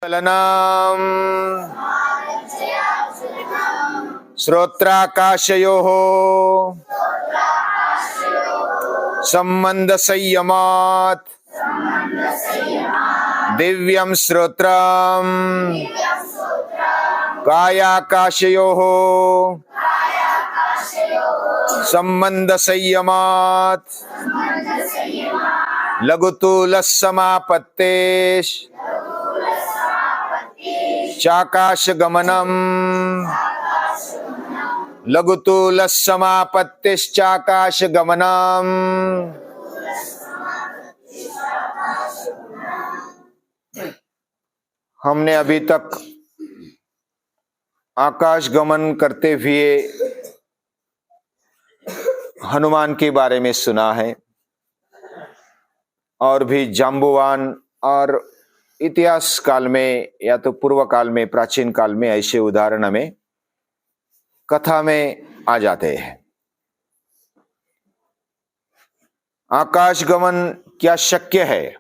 चलनम् श्रोत्राकाशयोः संबंध संयमात् दिव्यं श्रोत्रम् कायाकाशयोः संबंध संयमात् लघुतुलस्समापत्तेश् चाकाशगमनम् लघुतुलस्समापत्तिश्चाकाशगमनम्। हमने अभी तक आकाश गमन करते हुए हनुमान के बारे में सुना है और भी जाम्बुवान और इतिहास काल में या तो पूर्व काल में प्राचीन काल में ऐसे उदाहरण हमें कथा में आ जाते हैं। आकाश गमन क्या शक्य है?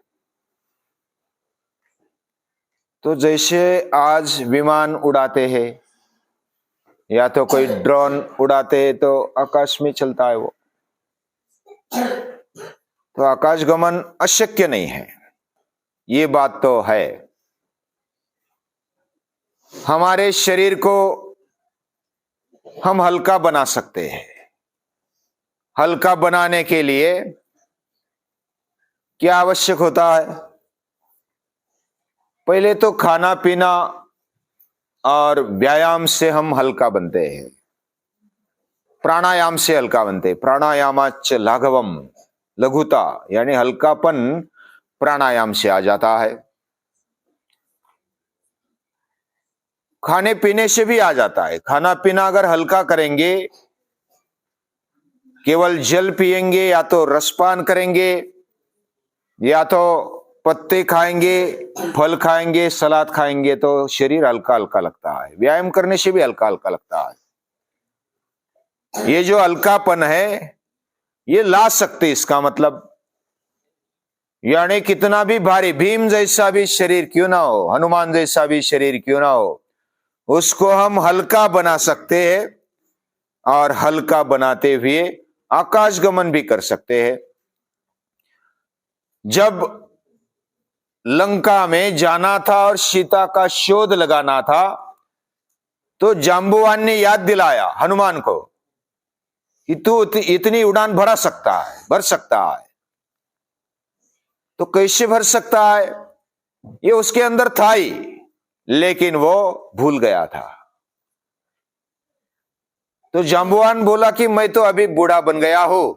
तो जैसे आज विमान उड़ाते हैं या तो कोई ड्रोन उड़ाते हैं तो आकाश में चलता है वो, तो आकाश गमन अशक्य नहीं है, ये बात तो है। हमारे शरीर को हम हल्का बना सकते हैं। हल्का बनाने के लिए क्या आवश्यक होता है? पहले तो खाना पीना और व्यायाम से हम हल्का बनते हैं, प्राणायाम से हल्का बनते हैं। प्राणायामाच लाघवम, लघुता यानी हल्कापन प्राणायाम से आ जाता है। खाने पीने से भी आ जाता है। खाना पीना अगर हल्का करेंगे, केवल जल पिएंगे या तो रसपान करेंगे या तो पत्ते खाएंगे, फल खाएंगे, सलाद खाएंगे तो शरीर हल्का हल्का लगता है। व्यायाम करने से भी हल्का हल्का लगता है। ये जो हल्कापन है ये ला सकते, इसका मतलब यानी कितना भी भारी, भीम जैसा भी शरीर क्यों ना हो, हनुमान जैसा भी शरीर क्यों ना हो, उसको हम हल्का बना सकते हैं और हल्का बनाते हुए आकाश गमन भी कर सकते हैं। जब लंका में जाना था और सीता का शोध लगाना था तो जाम्बुवान ने याद दिलाया हनुमान को कि तू इतनी उड़ान भर सकता है। तो कैसे भर सकता है? ये उसके अंदर था ही, लेकिन वो भूल गया था। तो जाम्बुवान बोला कि मैं तो अभी बूढ़ा बन गया हूं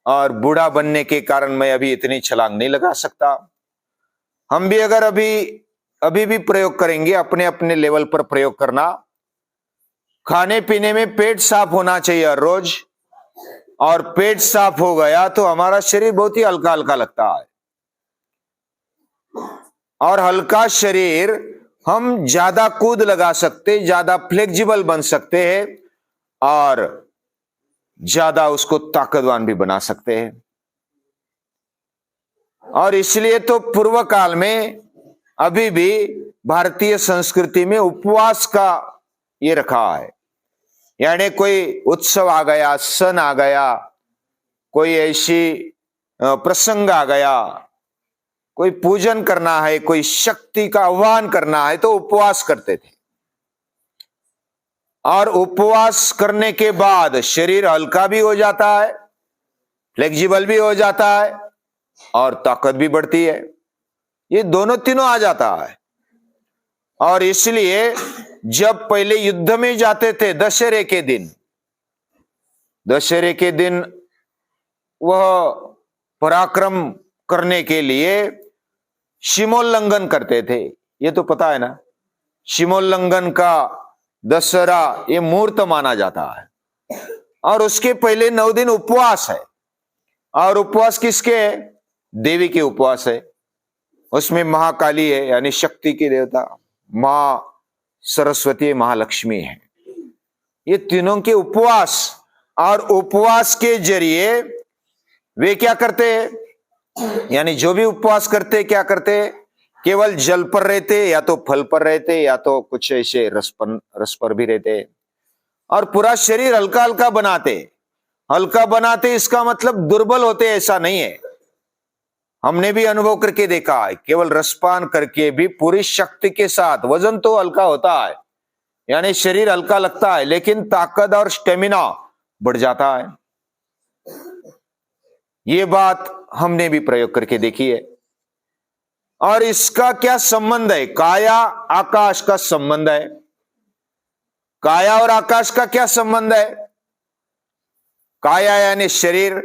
और बूढ़ा बनने के कारण मैं अभी इतनी छलांग नहीं लगा सकता। हम भी अगर अभी भी प्रयोग करेंगे, अपने अपने लेवल पर प्रयोग करना। खाने पीने में पेट साफ होना चाहिए हर रोज, और पेट साफ हो गया तो हमारा शरीर बहुत ही हल्का हल्का लगता है। और हल्का शरीर हम ज्यादा कूद लगा सकते, ज्यादा फ्लेक्सिबल बन सकते हैं और ज्यादा उसको ताकतवान भी बना सकते हैं। और इसलिए तो पूर्व काल में अभी भी भारतीय संस्कृति में उपवास का ये रखा है। यानी कोई उत्सव आ गया, सन आ गया, कोई ऐसी प्रसंग आ गया, कोई पूजन करना है, कोई शक्ति का आह्वान करना है तो उपवास करते थे। और उपवास करने के बाद शरीर हल्का भी हो जाता है, फ्लेक्सिबल भी हो जाता है और ताकत भी बढ़ती है। ये दोनों तीनों आ जाता है। और इसलिए जब पहले युद्ध में जाते थे दशहरे के दिन वह पराक्रम करने के लिए सीमोल्लंघन करते थे। ये तो पता है ना, सीमोल्लंघन का दशहरा ये मुहूर्त माना जाता है। और उसके पहले 9 दिन उपवास है। और उपवास किसके है? देवी के उपवास है। उसमें महाकाली है यानी शक्ति की देवता, मां सरस्वती, महालक्ष्मी है। ये तीनों के उपवास, और उपवास के जरिए वे क्या करते हैं? यानी जो भी उपवास करते क्या करते, केवल जल पर रहते, या तो फल पर रहते, या तो कुछ ऐसे रस पर भी रहते, और पूरा शरीर हल्का हल्का बनाते। हल्का बनाते इसका मतलब दुर्बल होते ऐसा नहीं है। हमने भी अनुभव करके देखा है, केवल रसपान करके भी पूरी शक्ति के साथ वजन तो हल्का होता है, यानी शरीर हल्का लगता है, लेकिन ताकत और स्टेमिना बढ़ जाता है। ये बात हमने भी प्रयोग करके देखी है। और इसका क्या संबंध है? काया आकाश का संबंध है। काया और आकाश का क्या संबंध है? काया यानी शरीर,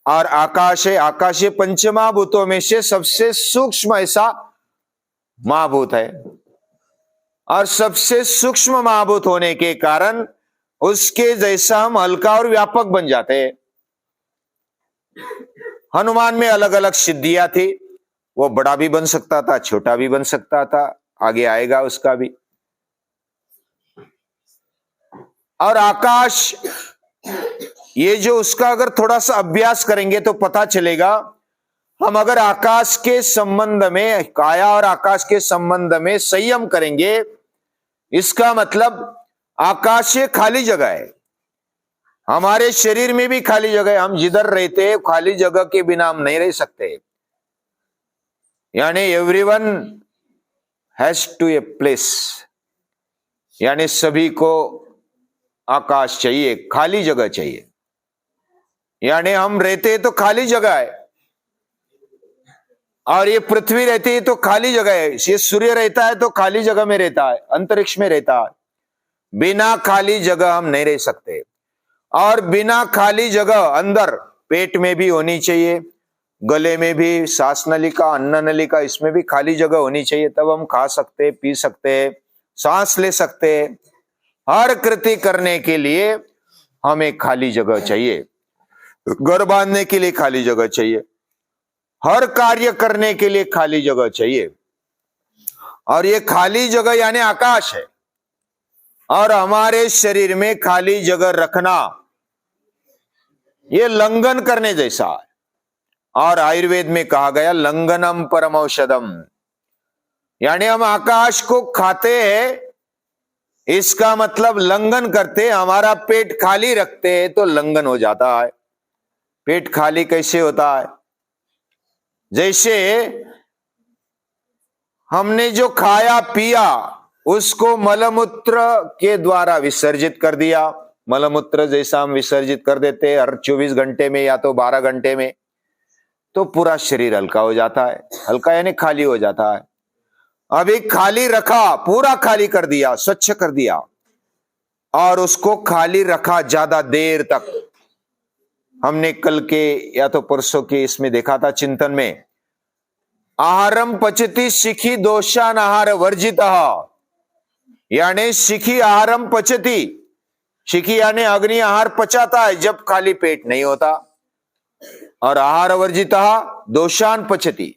और आकाश है, आकाश ये पंचमहाभूतों में से सबसे सूक्ष्म ऐसा महाभूत है, और सबसे सूक्ष्म महाभूत होने के कारण उसके जैसा हम हल्का और व्यापक बन जाते हैं। हनुमान में अलग अलग सिद्धियां थी, वो बड़ा भी बन सकता था, छोटा भी बन सकता था, आगे आएगा उसका भी। और आकाश, ये जो उसका अगर थोड़ा सा अभ्यास करेंगे तो पता चलेगा। हम अगर आकाश के संबंध में, काया और आकाश के संबंध में संयम करेंगे, इसका मतलब आकाश ये खाली जगह है। हमारे शरीर में भी खाली जगह है, हम जिधर रहते हैं खाली जगह के बिना हम नहीं रह सकते। यानी everyone has to a place, यानी सभी को आकाश चाहिए, खाली जगह चाहिए। यानी हम रहते हैं तो खाली जगह है, और ये पृथ्वी रहती है तो खाली जगह है, ये सूर्य रहता है तो खाली जगह में रहता है, अंतरिक्ष में रहता है। बिना खाली जगह हम नहीं रह सकते। और बिना खाली जगह अंदर पेट में भी होनी चाहिए, गले में भी, सांस नलिका, अन्न नलिका, इसमें भी खाली जगह होनी चाहिए, तब हम खा सकते, पी सकते, सांस ले सकते। हर कृति करने के लिए हमें खाली जगह चाहिए, घर बांधने के लिए खाली जगह चाहिए, हर कार्य करने के लिए खाली जगह चाहिए। और ये खाली जगह यानी आकाश है। और हमारे शरीर में खाली जगह रखना ये लंघन करने जैसा है। और आयुर्वेद में कहा गया लंघनम परमौषधम, यानी हम आकाश को खाते हैं, इसका मतलब लंघन करते, हमारा पेट खाली रखते हैं तो लंघन हो जाता है। पेट खाली कैसे होता है? जैसे हमने जो खाया पिया उसको मलमूत्र के द्वारा विसर्जित कर दिया। मलमूत्र जैसा हम विसर्जित कर देते हैं हर 24 घंटे में या तो 12 घंटे में, तो पूरा शरीर हल्का हो जाता है। हल्का यानी खाली हो जाता है। अभी खाली रखा, पूरा खाली कर दिया, स्वच्छ कर दिया, और उसको खाली रखा ज्यादा देर तक। हमने कल के या तो परसों के इसमें देखा था चिंतन में, आहारम पचति शिखी दोषान आहार वर्जित, यानी शिखी आहारम पचति, शिखी यानी अग्नि आहार पचाता है जब खाली पेट नहीं होता, और आहार वर्जित दोषान पचति,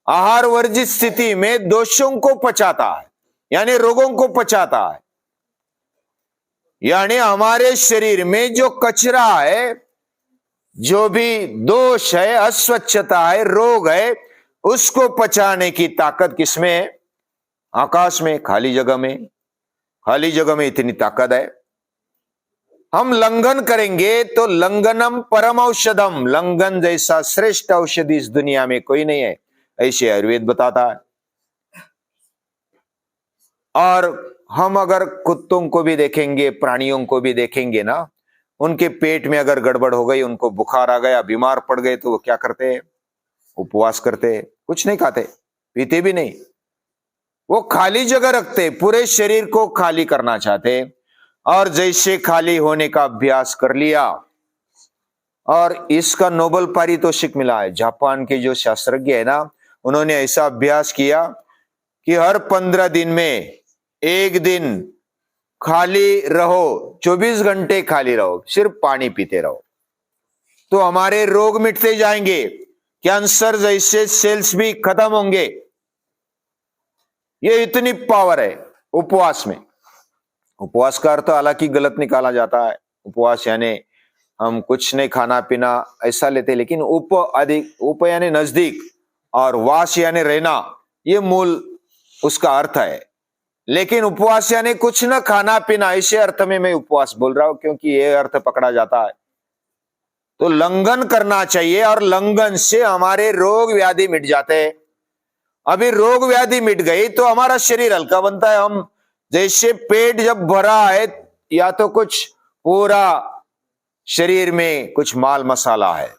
आहार वर्जित स्थिति में दोषों को पचाता है, यानी रोगों को पचाता है। यानी हमारे शरीर में जो कचरा है, जो भी दोष है, अस्वच्छता है, रोग है, उसको पचाने की ताकत किसमें है? आकाश में, खाली जगह में। खाली जगह में इतनी ताकत है। हम लंघन करेंगे तो लंघनम परम औषधम, लंघन जैसा श्रेष्ठ औषधि इस दुनिया में कोई नहीं है, ऐसे आयुर्वेद बताता है। और हम अगर कुत्तों को भी देखेंगे, प्राणियों को भी देखेंगे ना, उनके पेट में अगर गड़बड़ हो गई, उनको बुखार आ गया, बीमार पड़ गए, तो वो क्या करते हैं? उपवास करते, कुछ नहीं खाते, पीते भी नहीं, वो खाली जगह रखते, पूरे शरीर को खाली करना चाहते। और जैसे खाली होने का अभ्यास कर लिया, और इसका नोबेल पारितोषिक मिला है। जापान के जो शास्त्रज्ञ है ना, उन्होंने ऐसा अभ्यास किया कि हर 15 दिन में एक दिन खाली रहो, 24 घंटे खाली रहो, सिर्फ पानी पीते रहो, तो हमारे रोग मिटते जाएंगे, कैंसर जैसे सेल्स भी खत्म होंगे। ये इतनी पावर है उपवास में। उपवास का अर्थ हालांकि गलत निकाला जाता है। उपवास यानी हम कुछ नहीं खाना पीना ऐसा लेते, लेकिन उप यानी नजदीक, और वास यानी रहना, ये मूल उसका अर्थ है। लेकिन उपवास यानी कुछ न खाना पीना, इसे अर्थ में मैं उपवास बोल रहा हूं, क्योंकि ये अर्थ पकड़ा जाता है। तो लंघन करना चाहिए और लंघन से हमारे रोग व्याधि मिट जाते हैं। अभी रोग व्याधि मिट गई तो हमारा शरीर हल्का बनता है। हम जैसे पेट जब भरा है, या तो कुछ पूरा शरीर में कुछ माल मसाला है,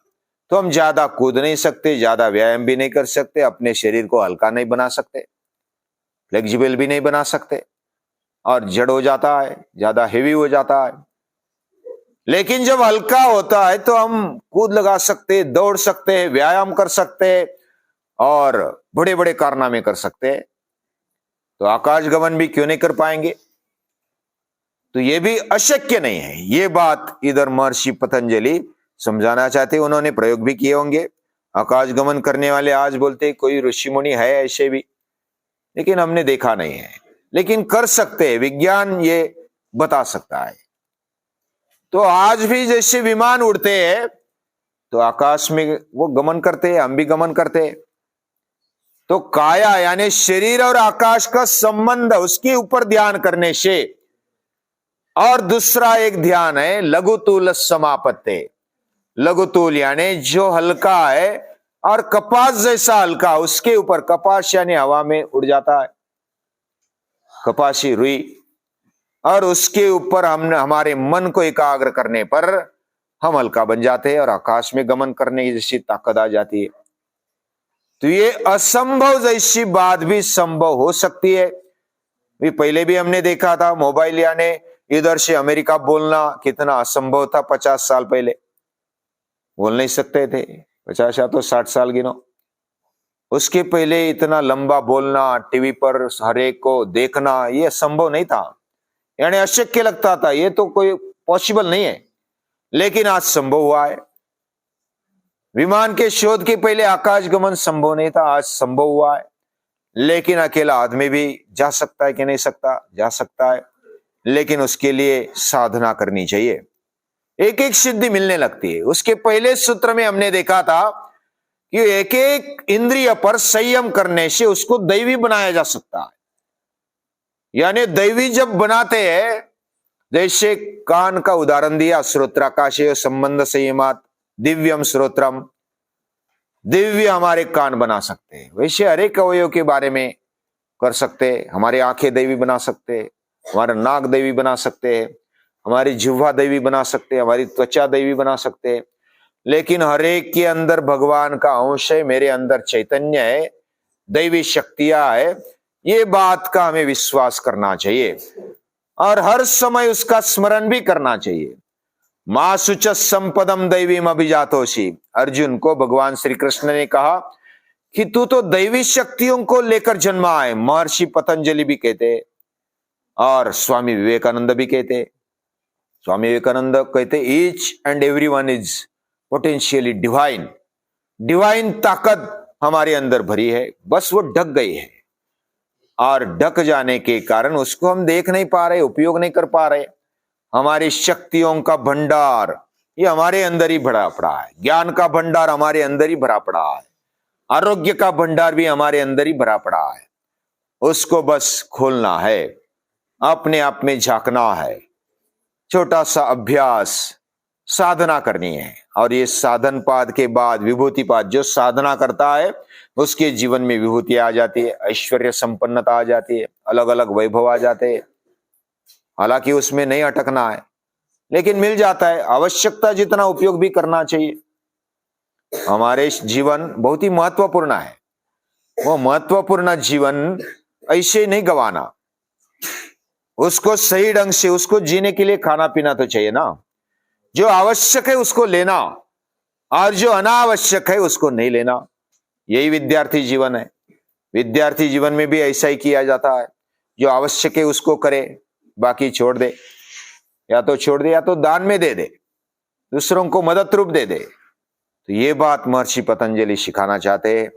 तो हम ज्यादा कूद नहीं सकते, ज्यादा व्यायाम भी नहीं कर सकते, अपने शरीर को हल्का नहीं बना सकते, फ्लेक्सिबल भी नहीं बना सकते, और जड़ हो जाता है, ज्यादा हेवी हो जाता है। लेकिन जब हल्का होता है तो हम कूद लगा सकते, दौड़ सकते हैं, व्यायाम कर सकते हैं और बड़े बड़े कारनामे कर सकते हैं। तो आकाश गमन भी क्यों नहीं कर पाएंगे? तो यह भी अशक्य नहीं है। ये बात इधर महर्षि पतंजलि समझाना चाहते, उन्होंने प्रयोग भी किए होंगे। आकाश गमन करने वाले आज बोलते कोई ऋषि मुनि है ऐसे भी, लेकिन हमने देखा नहीं है, लेकिन कर सकते हैं, विज्ञान ये बता सकता है। तो आज भी जैसे विमान उड़ते हैं तो आकाश में वो गमन करते हैं, हम भी गमन करते हैं। तो काया यानी शरीर और आकाश का संबंध, उसके ऊपर ध्यान करने से। और दूसरा एक ध्यान है लघुतूल समापत्ति। लघुतूल यानी जो हल्का है और कपास जैसा हल्का, उसके ऊपर, कपास यानी हवा में उड़ जाता है, कपासी रुई, और उसके ऊपर हमने हमारे मन को एकाग्र करने पर हम हल्का बन जाते हैं और आकाश में गमन करने की जैसी ताकत आ जाती है। तो ये असंभव जैसी बात भी संभव हो सकती है। पहले भी हमने देखा था, मोबाइल यानी इधर से अमेरिका बोलना कितना असंभव था। 50 साल पहले बोल नहीं सकते थे, 50 या तो 60 साल गिनो। उसके पहले इतना लंबा बोलना, टीवी पर हर एक को देखना, यह संभव नहीं था, यानी अशक्य लगता था, ये तो कोई पॉसिबल नहीं है। लेकिन आज संभव हुआ है। विमान के शोध के पहले आकाश गमन संभव नहीं था, आज संभव हुआ है। लेकिन अकेला आदमी भी जा सकता है कि नहीं सकता? जा सकता है, लेकिन उसके लिए साधना करनी चाहिए। एक एक सिद्धि मिलने लगती है। उसके पहले सूत्र में हमने देखा था कि एक एक इंद्रिय पर संयम करने से उसको दैवी बनाया जा सकता है। यानी दैवी जब बनाते हैं, जैसे कान का उदाहरण दिया, श्रोत्राकाशे संबंध संयमात दिव्यम श्रोत्रम, दिव्य हमारे कान बना सकते हैं। वैसे हर एक अवयव के बारे में कर सकते हैं। हमारी आंखें दैवी बना सकते हैं, हमारा नाक दैवी बना सकते हैं, हमारी जिह्वा दैवी बना सकते हैं, हमारी त्वचा दैवी बना सकते हैं। लेकिन हर एक के अंदर भगवान का अंश है, मेरे अंदर चैतन्य है, दैवी शक्तियां है, ये बात का हमें विश्वास करना चाहिए और हर समय उसका स्मरण भी करना चाहिए। मां सुच संपदम दैवीम अभिजातोषी, अर्जुन को भगवान श्री कृष्ण ने कहा कि तू तो दैवी शक्तियों को लेकर जन्मा है। महर्षि पतंजलि भी कहते और स्वामी विवेकानंद भी कहते। स्वामी विवेकानंद कहते each and every one is potentially divine. Divine ताकत हमारे अंदर भरी है, बस वो ढक गई है, और ढक जाने के कारण उसको हम देख नहीं पा रहे, उपयोग नहीं कर पा रहे। हमारी शक्तियों का भंडार ये हमारे अंदर ही भरा पड़ा है, ज्ञान का भंडार हमारे अंदर ही भरा पड़ा है, आरोग्य का भंडार भी हमारे अंदर ही भरा पड़ा है। उसको बस खोलना है, अपने आप में झांकना है, छोटा सा अभ्यास, साधना करनी है। और ये साधन पाद के बाद विभूति पाद, जो साधना करता है उसके जीवन में विभूति आ जाती है, ऐश्वर्य संपन्नता आ जाती है, अलग अलग वैभव आ जाते हैं। हालांकि उसमें नहीं अटकना है, लेकिन मिल जाता है। आवश्यकता जितना उपयोग भी करना चाहिए। हमारे जीवन बहुत ही महत्वपूर्ण है, वो महत्वपूर्ण जीवन ऐसे नहीं गंवाना। उसको सही ढंग से, उसको जीने के लिए खाना पीना तो चाहिए ना। जो आवश्यक है उसको लेना और जो अनावश्यक है उसको नहीं लेना। यही विद्यार्थी जीवन है। विद्यार्थी जीवन में भी ऐसा ही किया जाता है, जो आवश्यक है उसको करे, बाकी छोड़ दे, या तो छोड़ दे या तो दान में दे दे, दूसरों को मदद रूप दे दे। तो ये बात महर्षि पतंजलि सिखाना चाहते हैं।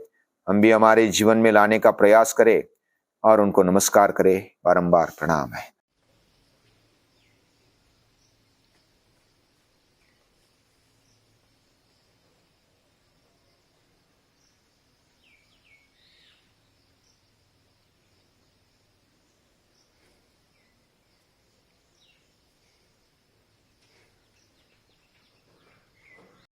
हम भी हमारे जीवन में लाने का प्रयास करें और उनको नमस्कार करें, बारंबार प्रणाम है।